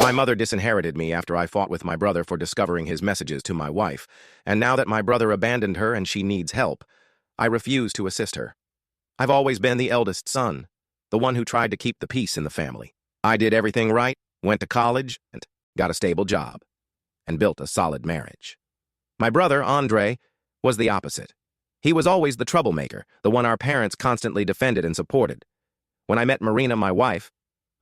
My mother disinherited me after I fought with my brother for discovering his messages to my wife, and now that my brother abandoned her and she needs help, I refuse to assist her. I've always been the eldest son, the one who tried to keep the peace in the family. I did everything right, went to college, and got a stable job, and built a solid marriage. My brother, Andre, was the opposite. He was always the troublemaker, the one our parents constantly defended and supported. When I met Marina, my wife,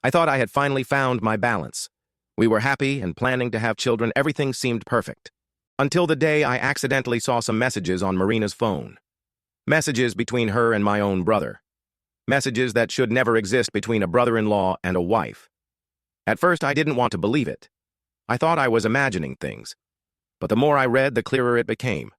I thought I had finally found my balance. We were happy and planning to have children. Everything seemed perfect. Until the day I accidentally saw some messages on Marina's phone. Messages between her and my own brother. Messages that should never exist between a brother-in-law and a wife. At first, I didn't want to believe it. I thought I was imagining things. But the more I read, the clearer it became.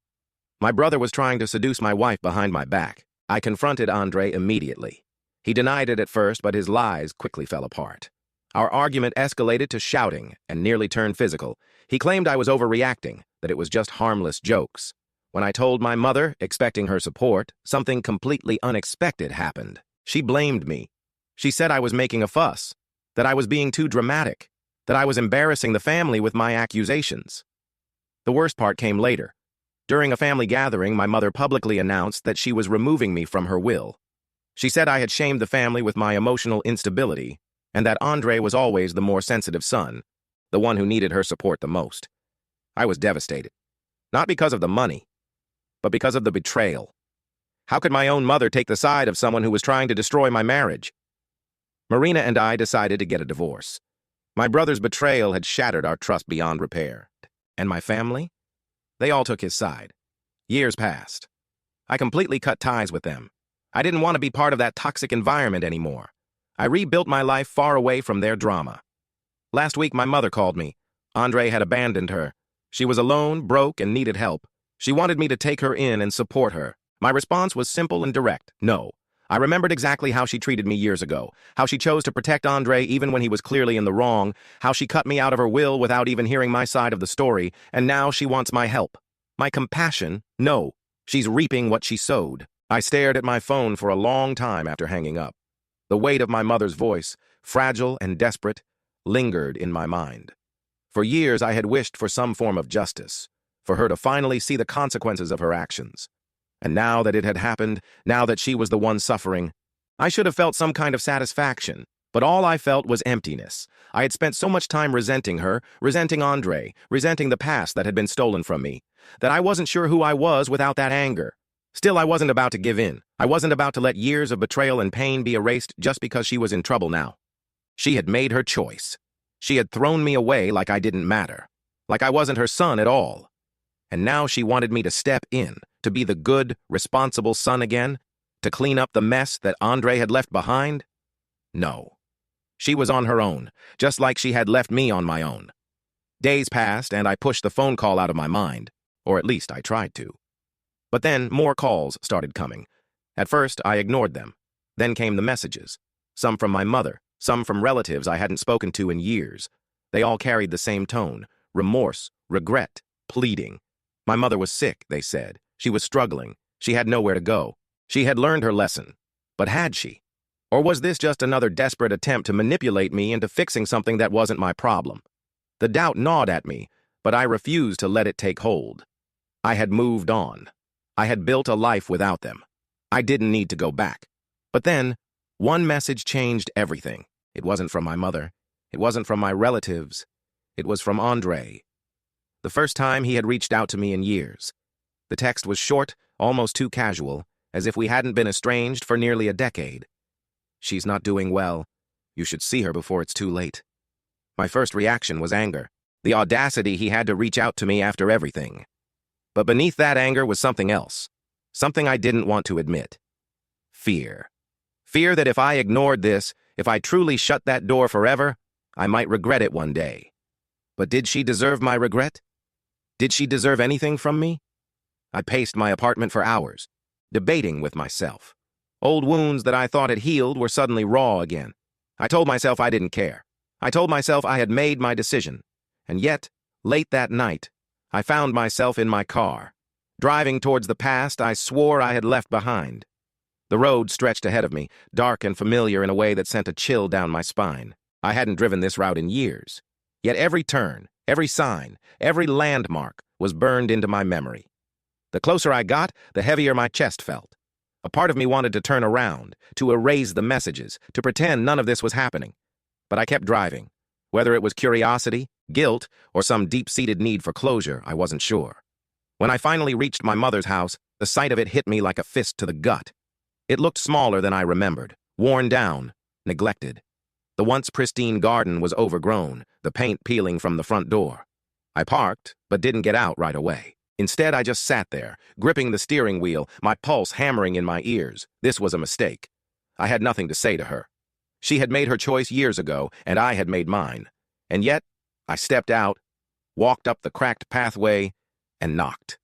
My brother was trying to seduce my wife behind my back. I confronted Andre immediately. He denied it at first, but his lies quickly fell apart. Our argument escalated to shouting and nearly turned physical. He claimed I was overreacting, that it was just harmless jokes. When I told my mother, expecting her support, something completely unexpected happened. She blamed me. She said I was making a fuss, that I was being too dramatic, that I was embarrassing the family with my accusations. The worst part came later. During a family gathering, my mother publicly announced that she was removing me from her will. She said I had shamed the family with my emotional instability, and that Andre was always the more sensitive son, the one who needed her support the most. I was devastated. Not because of the money, but because of the betrayal. How could my own mother take the side of someone who was trying to destroy my marriage? Marina and I decided to get a divorce. My brother's betrayal had shattered our trust beyond repair. And my family? They all took his side. Years passed. I completely cut ties with them. I didn't want to be part of that toxic environment anymore. I rebuilt my life far away from their drama. Last week, my mother called me. Andre had abandoned her. She was alone, broke, and needed help. She wanted me to take her in and support her. My response was simple and direct: no. I remembered exactly how she treated me years ago, how she chose to protect Andre even when he was clearly in the wrong, how she cut me out of her will without even hearing my side of the story, and now she wants my help. My compassion? No. She's reaping what she sowed. I stared at my phone for a long time after hanging up. The weight of my mother's voice, fragile and desperate, lingered in my mind. For years I had wished for some form of justice, for her to finally see the consequences of her actions. And now that it had happened, now that she was the one suffering, I should have felt some kind of satisfaction, but all I felt was emptiness. I had spent so much time resenting her, resenting Andre, resenting the past that had been stolen from me, that I wasn't sure who I was without that anger. Still, I wasn't about to give in. I wasn't about to let years of betrayal and pain be erased just because she was in trouble now. She had made her choice. She had thrown me away like I didn't matter, like I wasn't her son at all. And now she wanted me to step in, to be the good, responsible son again, to clean up the mess that Andre had left behind? No. She was on her own, just like she had left me on my own. Days passed, and I pushed the phone call out of my mind, or at least I tried to. But then more calls started coming. At first, I ignored them. Then came the messages, some from my mother, some from relatives I hadn't spoken to in years. They all carried the same tone: remorse, regret, pleading. My mother was sick, they said. She was struggling. She had nowhere to go. She had learned her lesson. But had she? Or was this just another desperate attempt to manipulate me into fixing something that wasn't my problem? The doubt gnawed at me, but I refused to let it take hold. I had moved on. I had built a life without them. I didn't need to go back. But then, one message changed everything. It wasn't from my mother. It wasn't from my relatives. It was from Andre. The first time he had reached out to me in years. The text was short, almost too casual, as if we hadn't been estranged for nearly a decade. "She's not doing well. You should see her before it's too late." My first reaction was anger. The audacity he had to reach out to me after everything. But beneath that anger was something else. Something I didn't want to admit. Fear. Fear that if I ignored this, if I truly shut that door forever, I might regret it one day. But did she deserve my regret? Did she deserve anything from me? I paced my apartment for hours, debating with myself. Old wounds that I thought had healed were suddenly raw again. I told myself I didn't care. I told myself I had made my decision. And yet, late that night, I found myself in my car, driving towards the past I swore I had left behind. The road stretched ahead of me, dark and familiar in a way that sent a chill down my spine. I hadn't driven this route in years. Yet every turn, every sign, every landmark was burned into my memory. The closer I got, the heavier my chest felt. A part of me wanted to turn around, to erase the messages, to pretend none of this was happening. But I kept driving. Whether it was curiosity, guilt, or some deep-seated need for closure, I wasn't sure. When I finally reached my mother's house, the sight of it hit me like a fist to the gut. It looked smaller than I remembered, worn down, neglected. The once pristine garden was overgrown, the paint peeling from the front door. I parked, but didn't get out right away. Instead, I just sat there, gripping the steering wheel, my pulse hammering in my ears. This was a mistake. I had nothing to say to her. She had made her choice years ago, and I had made mine. And yet, I stepped out, walked up the cracked pathway, and knocked.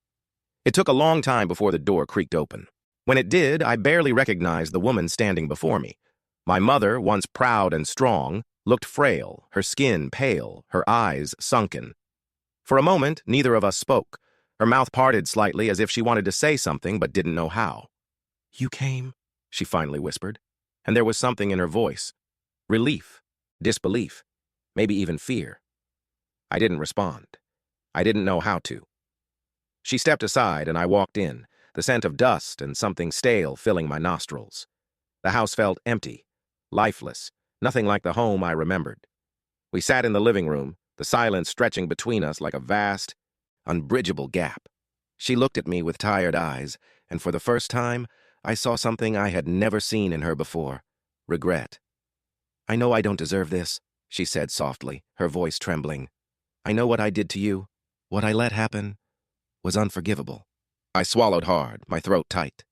It took a long time before the door creaked open. When it did, I barely recognized the woman standing before me. My mother, once proud and strong, looked frail, her skin pale, her eyes sunken. For a moment, neither of us spoke. Her mouth parted slightly as if she wanted to say something but didn't know how. "You came," she finally whispered, and there was something in her voice. Relief, disbelief, maybe even fear. I didn't respond. I didn't know how to. She stepped aside and I walked in, the scent of dust and something stale filling my nostrils. The house felt empty, lifeless, nothing like the home I remembered. We sat in the living room, the silence stretching between us like a vast, unbridgeable gap. She looked at me with tired eyes, and for the first time, I saw something I had never seen in her before: regret. "I know I don't deserve this," she said softly, her voice trembling. "I know what I did to you. What I let happen was unforgivable." I swallowed hard, my throat tight.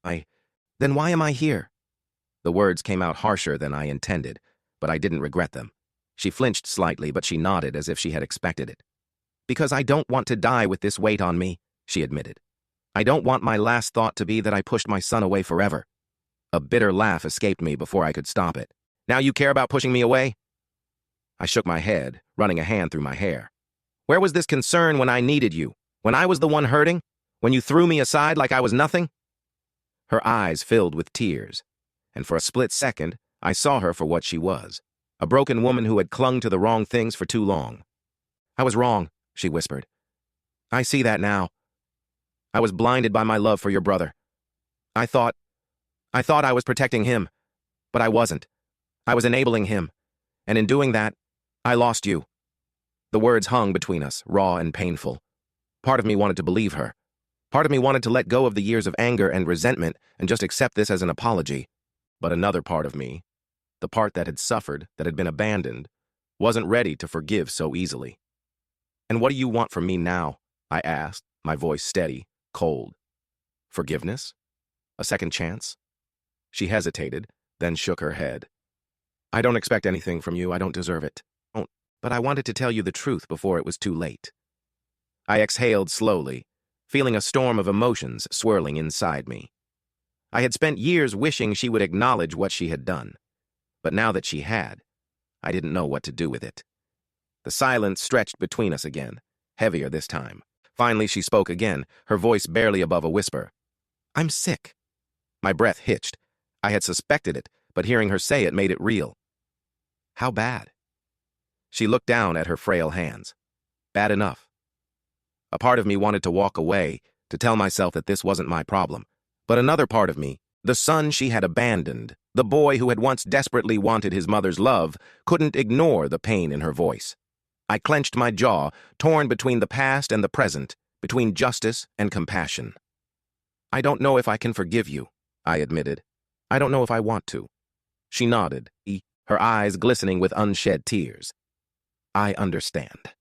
Then why am I here?" The words came out harsher than I intended, but I didn't regret them. She flinched slightly, but she nodded as if she had expected it. "Because I don't want to die with this weight on me," she admitted. "I don't want my last thought to be that I pushed my son away forever." A bitter laugh escaped me before I could stop it. "Now you care about pushing me away?" I shook my head, running a hand through my hair. "Where was this concern when I needed you? When I was the one hurting? When you threw me aside like I was nothing?" Her eyes filled with tears, and for a split second, I saw her for what she was, a broken woman who had clung to the wrong things for too long. "I was wrong," she whispered. "I see that now. I was blinded by my love for your brother. I thought I was protecting him, but I wasn't. I was enabling him, and in doing that, I lost you." The words hung between us, raw and painful. Part of me wanted to believe her. Part of me wanted to let go of the years of anger and resentment and just accept this as an apology. But another part of me, the part that had suffered, that had been abandoned, wasn't ready to forgive so easily. "And what do you want from me now?" I asked, my voice steady, cold. "Forgiveness? A second chance?" She hesitated, then shook her head. "I don't expect anything from you. I don't deserve it. But I wanted to tell you the truth before it was too late." I exhaled slowly, feeling a storm of emotions swirling inside me. I had spent years wishing she would acknowledge what she had done. But now that she had, I didn't know what to do with it. The silence stretched between us again, heavier this time. Finally, she spoke again, her voice barely above a whisper. "I'm sick." My breath hitched. I had suspected it, but hearing her say it made it real. "How bad?" She looked down at her frail hands. "Bad enough." A part of me wanted to walk away, to tell myself that this wasn't my problem. But another part of me, the son she had abandoned, the boy who had once desperately wanted his mother's love, couldn't ignore the pain in her voice. I clenched my jaw, torn between the past and the present, between justice and compassion. "I don't know if I can forgive you," I admitted. "I don't know if I want to." She nodded, her eyes glistening with unshed tears. "I understand."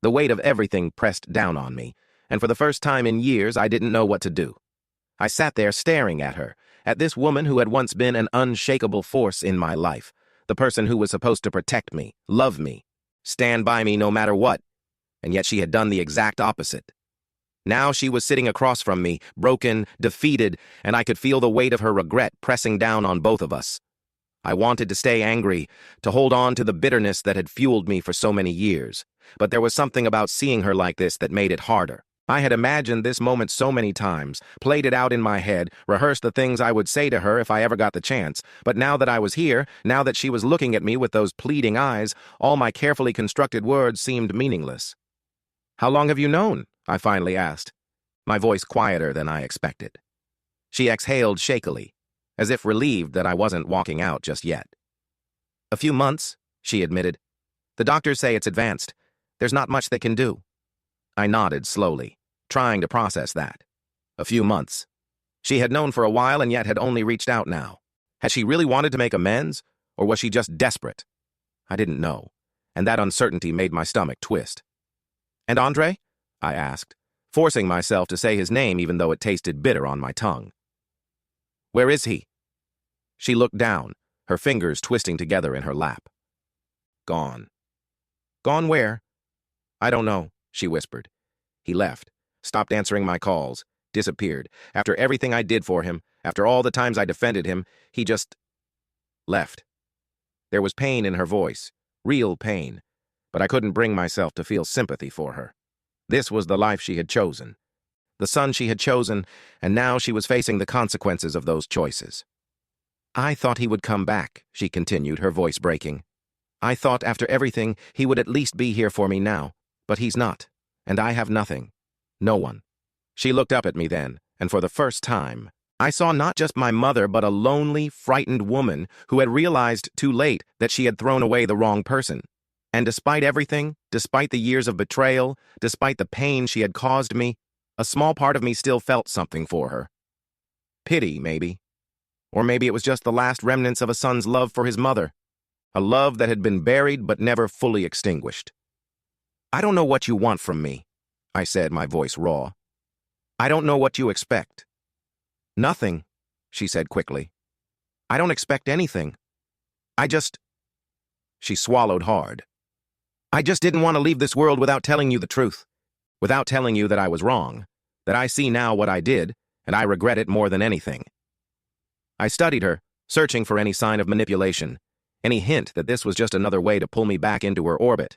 The weight of everything pressed down on me, and for the first time in years, I didn't know what to do. I sat there staring at her, at this woman who had once been an unshakable force in my life, the person who was supposed to protect me, love me, stand by me no matter what, and yet she had done the exact opposite. Now she was sitting across from me, broken, defeated, and I could feel the weight of her regret pressing down on both of us. I wanted to stay angry, to hold on to the bitterness that had fueled me for so many years, but there was something about seeing her like this that made it harder. I had imagined this moment so many times, played it out in my head, rehearsed the things I would say to her if I ever got the chance, but now that I was here, now that she was looking at me with those pleading eyes, all my carefully constructed words seemed meaningless. "How long have you known?" I finally asked, my voice quieter than I expected. She exhaled shakily, as if relieved that I wasn't walking out just yet. "A few months," she admitted. "The doctors say it's advanced. There's not much they can do." I nodded slowly, trying to process that. A few months. She had known for a while and yet had only reached out now. Had she really wanted to make amends, or was she just desperate? I didn't know, and that uncertainty made my stomach twist. "And Andre?" I asked, forcing myself to say his name even though it tasted bitter on my tongue. "Where is he?" She looked down, her fingers twisting together in her lap. "Gone." "Gone where?" "I don't know," she whispered. "He left, stopped answering my calls, disappeared. After everything I did for him, after all the times I defended him, he just left." There was pain in her voice, real pain, but I couldn't bring myself to feel sympathy for her. This was the life she had chosen, the son she had chosen, and now she was facing the consequences of those choices. "I thought he would come back," she continued, her voice breaking. "I thought after everything he would at least be here for me now, but he's not, and I have nothing. No one." She looked up at me then, and for the first time, I saw not just my mother but a lonely, frightened woman who had realized too late that she had thrown away the wrong person. And despite everything, despite the years of betrayal, despite the pain she had caused me, a small part of me still felt something for her. Pity, maybe. Or maybe it was just the last remnants of a son's love for his mother, a love that had been buried but never fully extinguished. "I don't know what you want from me," I said, my voice raw. "I don't know what you expect." "Nothing," she said quickly. "I don't expect anything. I just—" She swallowed hard. "I just didn't want to leave this world without telling you the truth, without telling you that I was wrong, that I see now what I did, and I regret it more than anything." I studied her, searching for any sign of manipulation, any hint that this was just another way to pull me back into her orbit.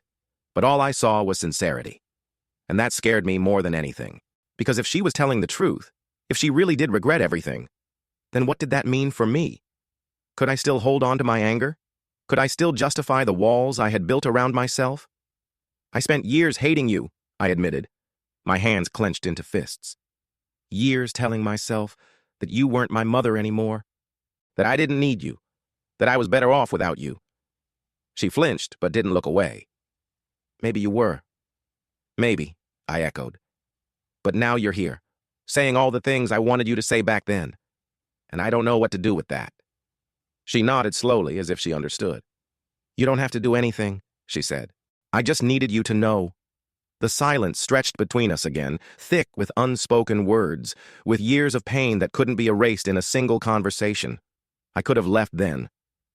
But all I saw was sincerity. And that scared me more than anything. Because if she was telling the truth, if she really did regret everything, then what did that mean for me? Could I still hold on to my anger? Could I still justify the walls I had built around myself? "I spent years hating you," I admitted, my hands clenched into fists. Years telling myself that you weren't my mother anymore, that I didn't need you, that I was better off without you. She flinched, but didn't look away. "Maybe you were." "Maybe," I echoed. "But now you're here, saying all the things I wanted you to say back then, and I don't know what to do with that." She nodded slowly, as if she understood. "You don't have to do anything," she said. "I just needed you to know." The silence stretched between us again, thick with unspoken words, with years of pain that couldn't be erased in a single conversation. I could have left then.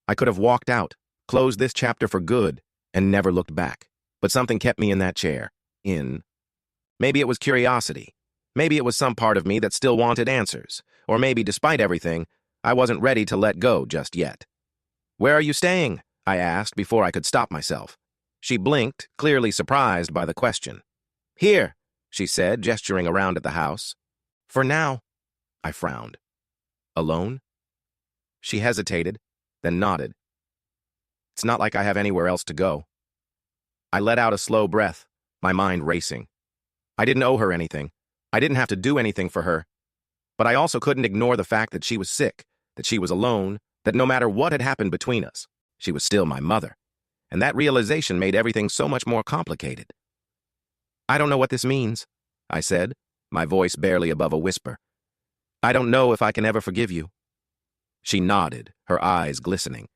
I could have walked out, closed this chapter for good, and never looked back. But something kept me in that chair. Maybe it was curiosity. Maybe it was some part of me that still wanted answers. Or maybe, despite everything, I wasn't ready to let go just yet. "Where are you staying?" I asked before I could stop myself. She blinked, clearly surprised by the question. "Here," she said, gesturing around at the house. "For now." I frowned. "Alone?" She hesitated, then nodded. "It's not like I have anywhere else to go." I let out a slow breath, my mind racing. I didn't owe her anything. I didn't have to do anything for her. But I also couldn't ignore the fact that she was sick, that she was alone, that no matter what had happened between us, she was still my mother. And that realization made everything so much more complicated. "I don't know what this means," I said, my voice barely above a whisper. "I don't know if I can ever forgive you." She nodded, her eyes glistening.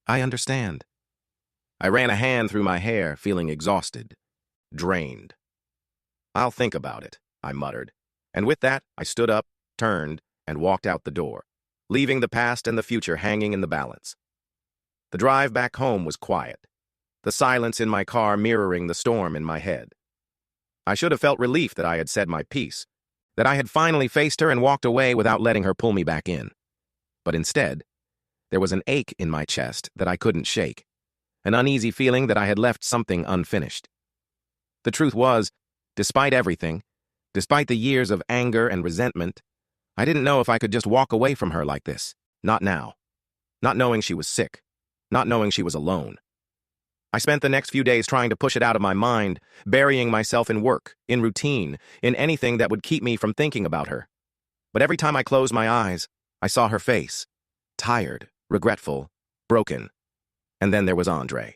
"I understand." I ran a hand through my hair, feeling exhausted, drained. "I'll think about it," I muttered. And with that, I stood up, turned, and walked out the door, leaving the past and the future hanging in the balance. The drive back home was quiet, the silence in my car mirroring the storm in my head. I should have felt relief that I had said my piece, that I had finally faced her and walked away without letting her pull me back in. But instead, there was an ache in my chest that I couldn't shake, an uneasy feeling that I had left something unfinished. The truth was, despite everything, Despite the years of anger and resentment, I didn't know if I could just walk away from her like this. Not now. Not knowing she was sick. Not knowing she was alone. I spent the next few days trying to push it out of my mind, burying myself in work, in routine, in anything that would keep me from thinking about her. But every time I closed my eyes, I saw her face. Tired, regretful, broken. And then there was Andre.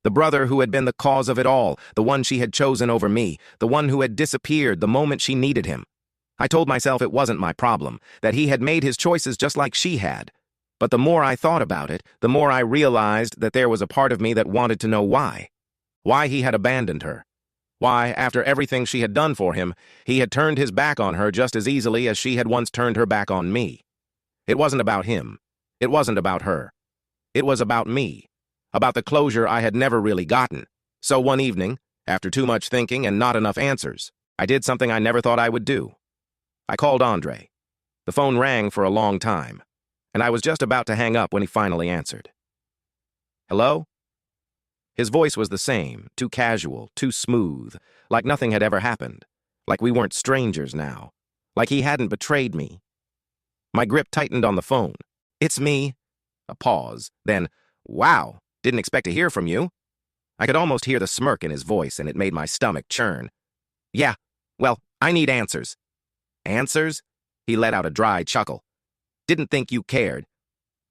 The brother who had been the cause of it all, the one she had chosen over me, the one who had disappeared the moment she needed him. I told myself it wasn't my problem, that he had made his choices just like she had. But the more I thought about it, the more I realized that there was a part of me that wanted to know why. Why he had abandoned her. Why, after everything she had done for him, he had turned his back on her just as easily as she had once turned her back on me. It wasn't about him. It wasn't about her. It was about me. About the closure I had never really gotten. So one evening, after too much thinking and not enough answers, I did something I never thought I would do. I called Andre. The phone rang for a long time, and I was just about to hang up when he finally answered. Hello? His voice was the same, too casual, too smooth, like nothing had ever happened, like we weren't strangers now, like he hadn't betrayed me. My grip tightened on the phone. It's me. A pause, then, wow, didn't expect to hear from you. I could almost hear the smirk in his voice, and it made my stomach churn. Yeah, well, I need answers. Answers? He let out a dry chuckle. Didn't think you cared.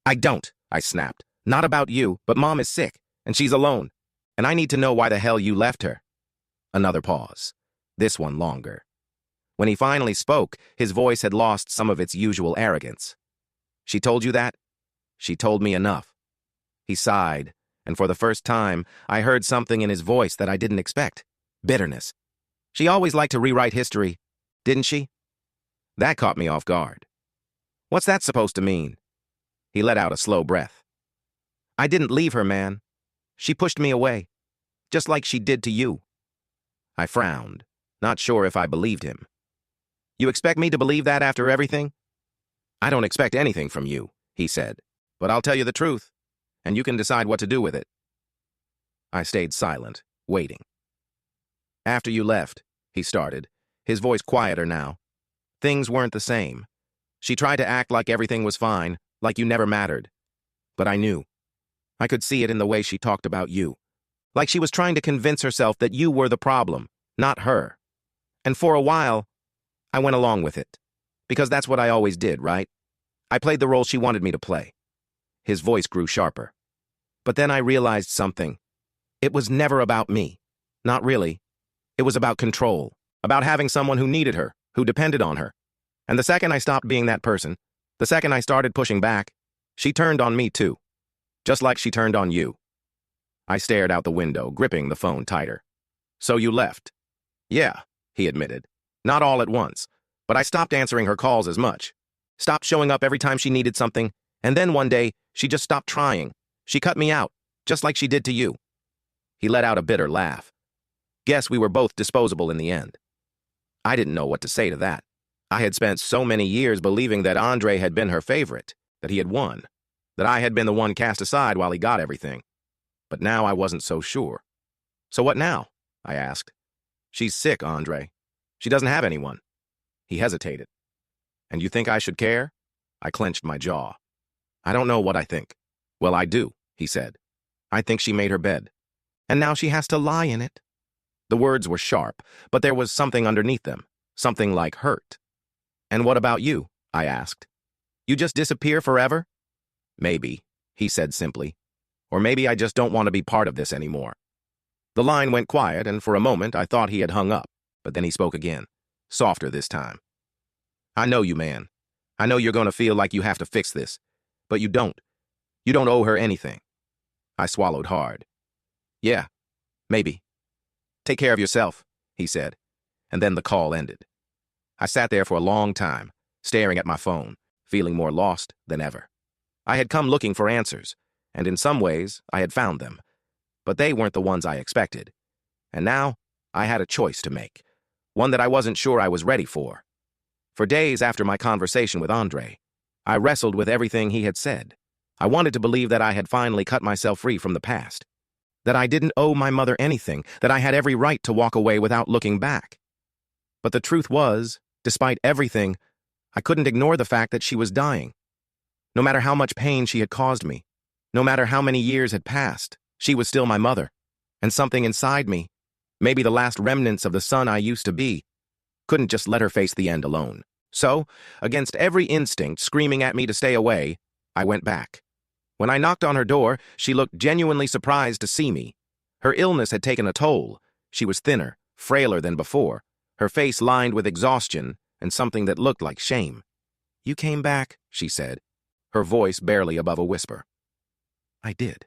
I don't, I snapped. Not about you, but Mom is sick, and she's alone, and I need to know why the hell you left her. Another pause. This one longer. When he finally spoke, his voice had lost some of its usual arrogance. She told you that? She told me enough. He sighed, and for the first time, I heard something in his voice that I didn't expect. Bitterness. She always liked to rewrite history, didn't she? That caught me off guard. What's that supposed to mean? He let out a slow breath. I didn't leave her, man. She pushed me away, just like she did to you. I frowned, not sure if I believed him. You expect me to believe that after everything? I don't expect anything from you, he said, but I'll tell you the truth, and you can decide what to do with it. I stayed silent, waiting. After you left, he started, his voice quieter now. Things weren't the same. She tried to act like everything was fine, like you never mattered. But I knew. I could see it in the way she talked about you. Like she was trying to convince herself that you were the problem, not her. And for a while, I went along with it. Because that's what I always did, right? I played the role she wanted me to play. His voice grew sharper. But then I realized something. It was never about me. Not really. It was about control. About having someone who needed her, who depended on her. And the second I stopped being that person, the second I started pushing back, she turned on me too. Just like she turned on you. I stared out the window, gripping the phone tighter. So you left? Yeah, he admitted. Not all at once, but I stopped answering her calls as much. Stopped showing up every time she needed something, and then one day, she just stopped trying. She cut me out, just like she did to you. He let out a bitter laugh. Guess we were both disposable in the end. I didn't know what to say to that. I had spent so many years believing that Andre had been her favorite, that he had won, that I had been the one cast aside while he got everything. But now I wasn't so sure. So what now? I asked. She's sick, Andre. She doesn't have anyone. He hesitated. And you think I should care? I clenched my jaw. I don't know what I think. Well, I do, he said. I think she made her bed. And now she has to lie in it. The words were sharp, but there was something underneath them, something like hurt. And what about you? I asked. You just disappear forever? Maybe, he said simply. Or maybe I just don't want to be part of this anymore. The line went quiet, and for a moment I thought he had hung up, but then he spoke again, softer this time. I know you, man. I know you're going to feel like you have to fix this, but you don't. You don't owe her anything. I swallowed hard. Yeah, maybe. Take care of yourself, he said, and then the call ended. I sat there for a long time, staring at my phone, feeling more lost than ever. I had come looking for answers, and in some ways, I had found them. But they weren't the ones I expected. And now, I had a choice to make, one that I wasn't sure I was ready for. For days after my conversation with Andre, I wrestled with everything he had said. I wanted to believe that I had finally cut myself free from the past, that I didn't owe my mother anything, that I had every right to walk away without looking back. But the truth was, despite everything, I couldn't ignore the fact that she was dying. No matter how much pain she had caused me, no matter how many years had passed, she was still my mother. And something inside me, maybe the last remnants of the son I used to be, couldn't just let her face the end alone. So, against every instinct screaming at me to stay away, I went back. When I knocked on her door, she looked genuinely surprised to see me. Her illness had taken a toll. She was thinner, frailer than before, her face lined with exhaustion and something that looked like shame. "You came back," she said, her voice barely above a whisper. I did.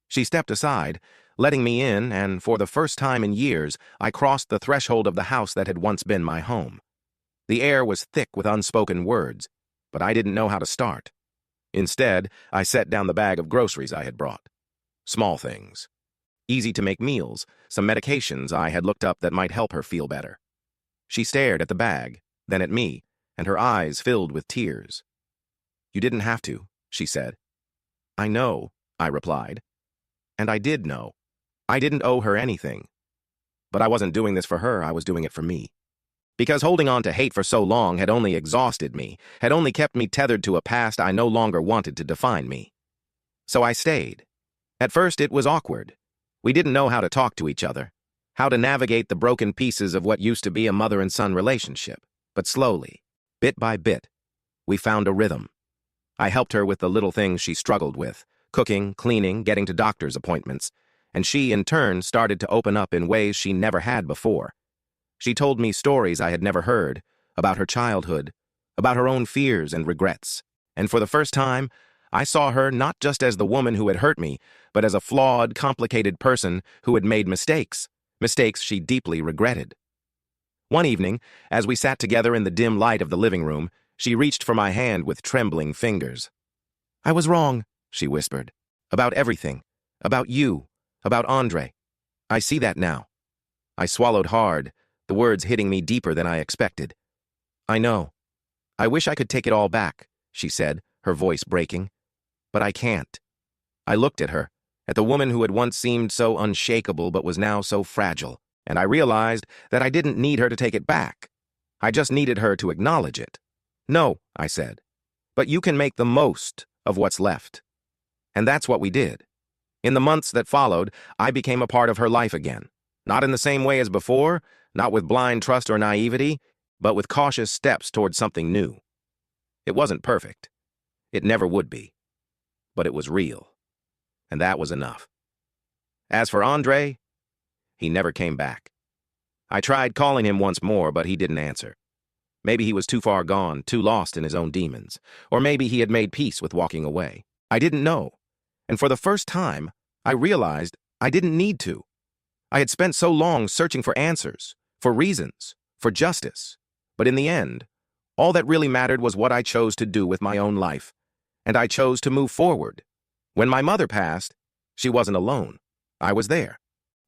She stepped aside, letting me in, and for the first time in years, I crossed the threshold of the house that had once been my home. The air was thick with unspoken words, but I didn't know how to start. Instead, I set down the bag of groceries I had brought. Small things. Easy-to-make meals, some medications I had looked up that might help her feel better. She stared at the bag, then at me, and her eyes filled with tears. "You didn't have to," she said. "I know," I replied. And I did know. I didn't owe her anything. But I wasn't doing this for her, I was doing it for me. Because holding on to hate for so long had only exhausted me, had only kept me tethered to a past I no longer wanted to define me. So I stayed. At first it was awkward. We didn't know how to talk to each other, how to navigate the broken pieces of what used to be a mother and son relationship. But slowly, bit by bit, we found a rhythm. I helped her with the little things she struggled with, cooking, cleaning, getting to doctor's appointments, and she, in turn, started to open up in ways she never had before. She told me stories I had never heard, about her childhood, about her own fears and regrets. And for the first time, I saw her not just as the woman who had hurt me, but as a flawed, complicated person who had made mistakes she deeply regretted. One evening, as we sat together in the dim light of the living room, she reached for my hand with trembling fingers. "I was wrong," she whispered. "About everything. About you. About Andre. I see that now." I swallowed hard, the words hitting me deeper than I expected. "I know. I wish I could take it all back," she said, her voice breaking. "But I can't." I looked at her, at the woman who had once seemed so unshakable but was now so fragile, and I realized that I didn't need her to take it back. I just needed her to acknowledge it. "No," I said, "but you can make the most of what's left." And that's what we did. In the months that followed, I became a part of her life again. Not in the same way as before, not with blind trust or naivety, but with cautious steps towards something new. It wasn't perfect. It never would be. But it was real. And that was enough. As for Andre, he never came back. I tried calling him once more, but he didn't answer. Maybe he was too far gone, too lost in his own demons. Or maybe he had made peace with walking away. I didn't know. And for the first time, I realized I didn't need to. I had spent so long searching for answers, for reasons, for justice. But in the end, all that really mattered was what I chose to do with my own life. And I chose to move forward. When my mother passed, she wasn't alone. I was there,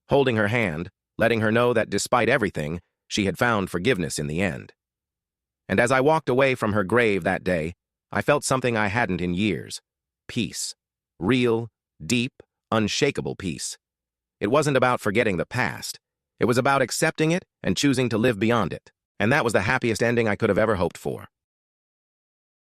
holding her hand, letting her know that despite everything, she had found forgiveness in the end. And as I walked away from her grave that day, I felt something I hadn't in years. Peace. Real, deep, unshakable peace. It wasn't about forgetting the past. It was about accepting it and choosing to live beyond it. And that was the happiest ending I could have ever hoped for.